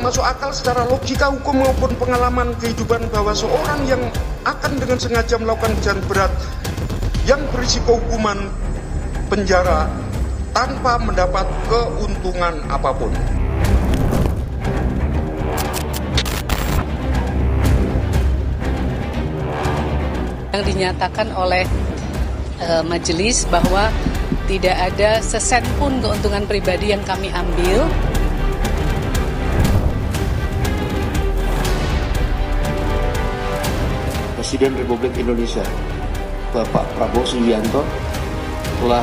masuk akal secara logika hukum maupun pengalaman kehidupan bahwa seorang yang akan dengan sengaja melakukan kejahatan berat yang berisiko hukuman penjara tanpa mendapat keuntungan apapun. Yang dinyatakan oleh majelis bahwa tidak ada sesen pun keuntungan pribadi yang kami ambil. Presiden Republik Indonesia Bapak Prabowo Subianto telah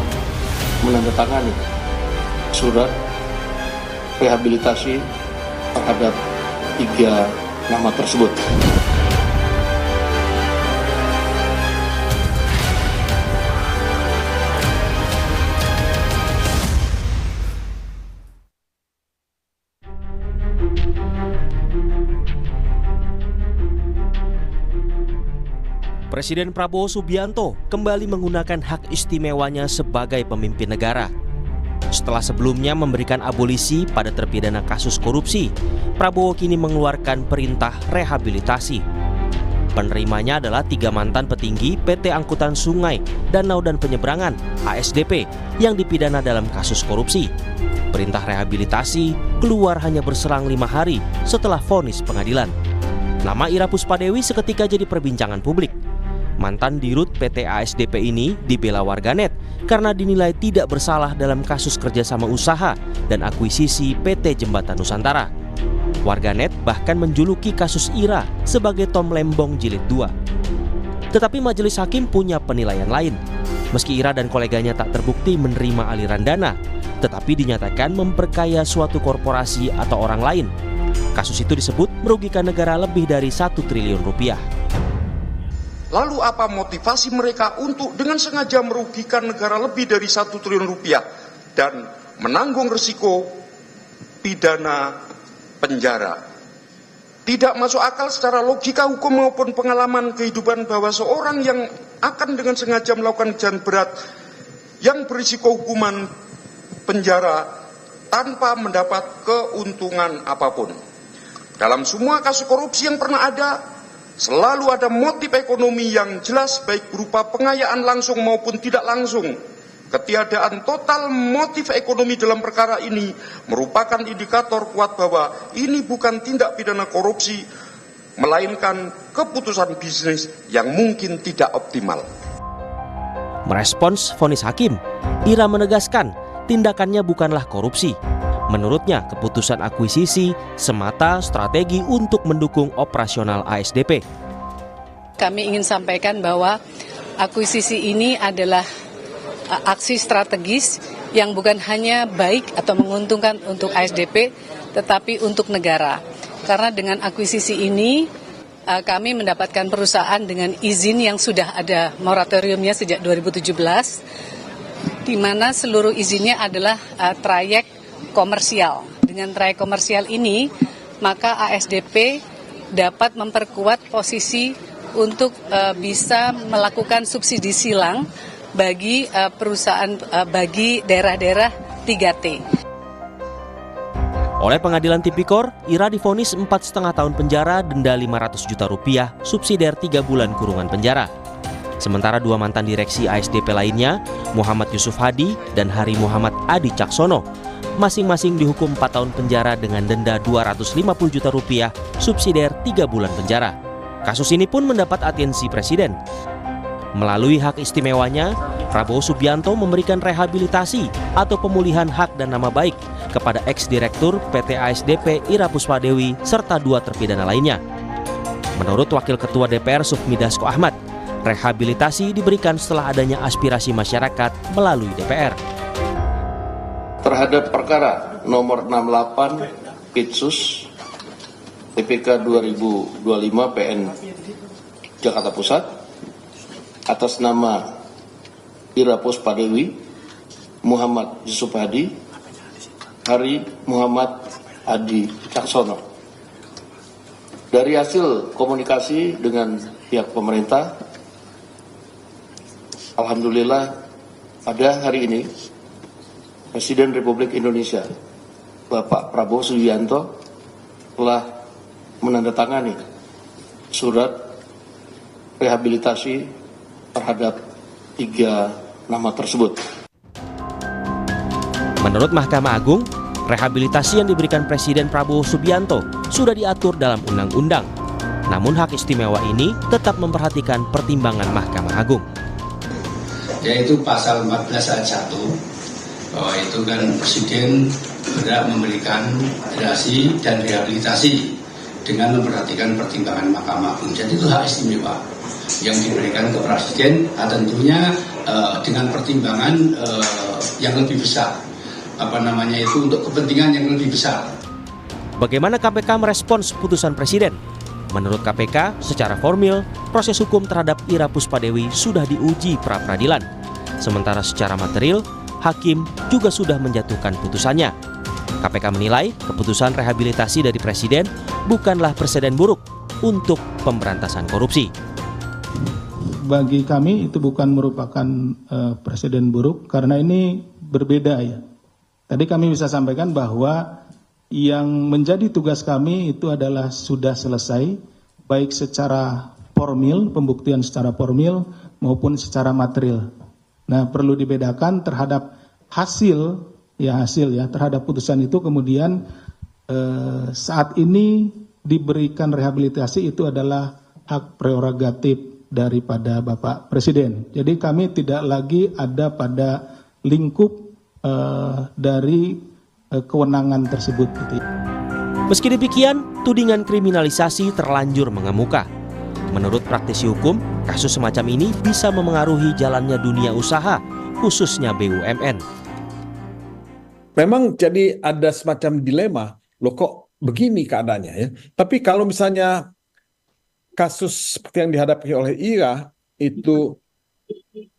menandatangani surat rehabilitasi terhadap 3 nama tersebut. Presiden Prabowo Subianto kembali menggunakan hak istimewanya sebagai pemimpin negara. Setelah sebelumnya memberikan abolisi pada terpidana kasus korupsi, Prabowo kini mengeluarkan perintah rehabilitasi. Penerimanya adalah 3 mantan petinggi PT Angkutan Sungai, Danau dan Penyeberangan (ASDP) yang dipidana dalam kasus korupsi. Perintah rehabilitasi keluar hanya berselang 5 hari setelah vonis pengadilan. Nama Ira Puspadewi seketika jadi perbincangan publik. Mantan dirut PT ASDP ini dibela warganet karena dinilai tidak bersalah dalam kasus kerjasama usaha dan akuisisi PT Jembatan Nusantara. Warganet bahkan menjuluki kasus Ira sebagai Tom Lembong Jilid 2. Tetapi majelis hakim punya penilaian lain. Meski Ira dan koleganya tak terbukti menerima aliran dana, tetapi dinyatakan memperkaya suatu korporasi atau orang lain. Kasus itu disebut merugikan negara lebih dari 1 triliun rupiah. Lalu apa motivasi mereka untuk dengan sengaja merugikan negara lebih dari 1 triliun rupiah dan menanggung risiko pidana penjara? Tidak masuk akal secara logika hukum maupun pengalaman kehidupan bahwa seorang yang akan dengan sengaja melakukan kejahatan berat yang berisiko hukuman penjara tanpa mendapat keuntungan apapun. Dalam semua kasus korupsi yang pernah ada, selalu ada motif ekonomi yang jelas baik berupa pengayaan langsung maupun tidak langsung. Ketiadaan total motif ekonomi dalam perkara ini merupakan indikator kuat bahwa ini bukan tindak pidana korupsi, melainkan keputusan bisnis yang mungkin tidak optimal. Merespons vonis hakim, Ira menegaskan tindakannya bukanlah korupsi. Menurutnya, keputusan akuisisi semata strategi untuk mendukung operasional ASDP. Kami ingin sampaikan bahwa akuisisi ini adalah aksi strategis yang bukan hanya baik atau menguntungkan untuk ASDP, tetapi untuk negara. Karena dengan akuisisi ini, kami mendapatkan perusahaan dengan izin yang sudah ada moratoriumnya sejak 2017, di mana seluruh izinnya adalah trayek komersial. Dengan trayek komersial ini, maka ASDP dapat memperkuat posisi untuk bisa melakukan subsidi silang bagi perusahaan, bagi daerah-daerah 3T. Oleh Pengadilan Tipikor, Ira divonis 4,5 tahun penjara, denda 500 juta rupiah, subsidiar 3 bulan kurungan penjara. Sementara 2 mantan direksi ASDP lainnya, Muhammad Yusuf Hadi dan Hari Muhammad Adi Caksono, masing-masing dihukum 4 tahun penjara dengan denda 250 juta rupiah, subsidiar 3 bulan penjara. Kasus ini pun mendapat atensi Presiden. Melalui hak istimewanya, Prabowo Subianto memberikan rehabilitasi atau pemulihan hak dan nama baik kepada ex-direktur PT ASDP Ira Puspadewi serta 2 terpidana lainnya. Menurut Wakil Ketua DPR Sufmi Dasko Ahmad, rehabilitasi diberikan setelah adanya aspirasi masyarakat melalui DPR. Terhadap perkara nomor 68 Pitsus TPK 2025 PN Jakarta Pusat atas nama Ira Puspadewi, Muhammad Yusuf Hadi, Hari Muhammad Adi Caksono. Dari hasil komunikasi dengan pihak pemerintah, alhamdulillah pada hari ini Presiden Republik Indonesia Bapak Prabowo Subianto telah menandatangani surat rehabilitasi terhadap 3 nama tersebut. Menurut Mahkamah Agung, rehabilitasi yang diberikan Presiden Prabowo Subianto sudah diatur dalam undang-undang. Namun hak istimewa ini tetap memperhatikan pertimbangan Mahkamah Agung. Yaitu pasal 14 ayat 1, bahwa itu kan Presiden berhak memberikan gerasi dan rehabilitasi dengan memperhatikan pertimbangan Mahkamah Agung. Jadi itu hak istimewa yang diberikan ke Presiden, tentunya dengan pertimbangan yang lebih besar. Untuk kepentingan yang lebih besar. Bagaimana KPK merespons putusan Presiden? Menurut KPK, secara formil, proses hukum terhadap Ira Puspadewi sudah diuji pra-peradilan. Sementara secara material, hakim juga sudah menjatuhkan putusannya. KPK menilai keputusan rehabilitasi dari Presiden bukanlah preseden buruk untuk pemberantasan korupsi. Bagi kami itu bukan merupakan presiden buruk karena ini berbeda ya. Tadi kami bisa sampaikan bahwa yang menjadi tugas kami itu adalah sudah selesai, baik secara formil, pembuktian secara formil maupun secara material. Nah, perlu dibedakan terhadap hasil terhadap putusan itu kemudian saat ini diberikan rehabilitasi itu adalah hak prerogatif daripada Bapak Presiden. Jadi kami tidak lagi ada pada lingkup dari kewenangan tersebut. Meski demikian, tudingan kriminalisasi terlanjur mengemuka. Menurut praktisi hukum, kasus semacam ini bisa memengaruhi jalannya dunia usaha, khususnya BUMN. Memang jadi ada semacam dilema, loh kok begini keadaannya ya. Tapi kalau misalnya kasus seperti yang dihadapi oleh Ira itu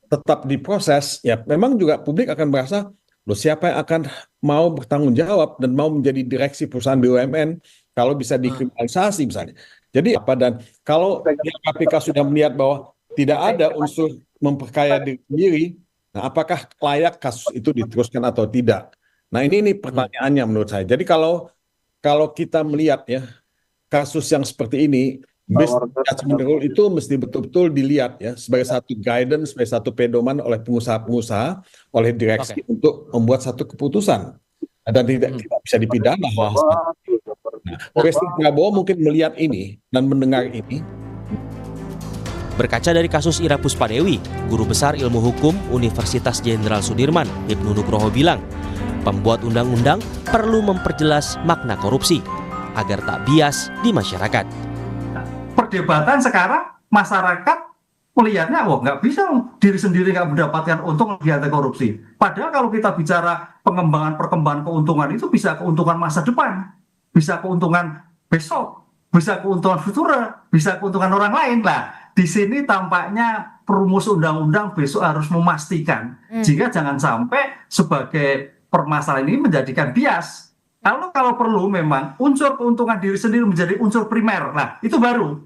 tetap diproses, ya memang juga publik akan merasa, loh siapa yang akan mau bertanggung jawab dan mau menjadi direksi perusahaan BUMN kalau bisa dikriminalisasi misalnya. Jadi dan kalau KPK sudah melihat bahwa tidak ada unsur memperkaya diri sendiri, nah apakah layak kasus itu diteruskan atau tidak? Nah ini pertanyaannya menurut saya. Jadi kalau kita melihat ya kasus yang seperti ini, judgment rule itu mesti betul-betul dilihat ya sebagai satu guidance, sebagai satu pedoman oleh pengusaha-pengusaha, oleh direksi untuk membuat satu keputusan dan tidak bisa dipidana. Nah, Presiden Prabowo mungkin melihat ini dan mendengar ini. Berkaca dari kasus Ira Puspadewi, Guru Besar Ilmu Hukum Universitas Jenderal Sudirman, Ibnu Nugroho bilang, pembuat undang-undang perlu memperjelas makna korupsi agar tak bias di masyarakat. Perdebatan sekarang masyarakat melihatnya, nggak bisa diri sendiri nggak mendapatkan untung di anti korupsi. Padahal kalau kita bicara perkembangan keuntungan itu bisa keuntungan masa depan, bisa keuntungan besok, bisa keuntungan futura, bisa keuntungan orang lain lah. Di sini tampaknya perumus undang-undang besok harus memastikan jika jangan sampai sebagai permasalahan ini menjadikan bias. Kalau perlu memang unsur keuntungan diri sendiri menjadi unsur primer, nah itu baru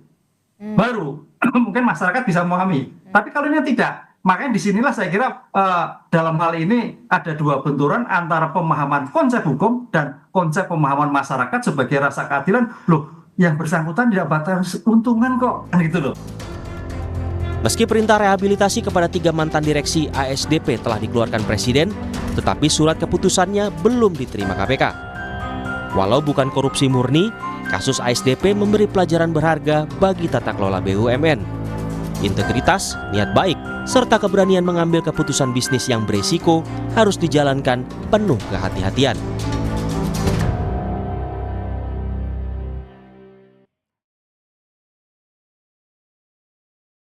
mungkin masyarakat bisa memahami. Tapi kalau ini tidak, makanya disinilah saya kira dalam hal ini ada dua benturan antara pemahaman konsep hukum dan konsep pemahaman masyarakat sebagai rasa keadilan. Loh, yang bersangkutan tidak batas keuntungan kok, kan gitu loh. Meski perintah rehabilitasi kepada 3 mantan direksi ASDP telah dikeluarkan Presiden, tetapi surat keputusannya belum diterima KPK. Walau bukan korupsi murni, kasus ASDP memberi pelajaran berharga bagi tata kelola BUMN. Integritas, niat baik, serta keberanian mengambil keputusan bisnis yang beresiko harus dijalankan penuh kehati-hatian.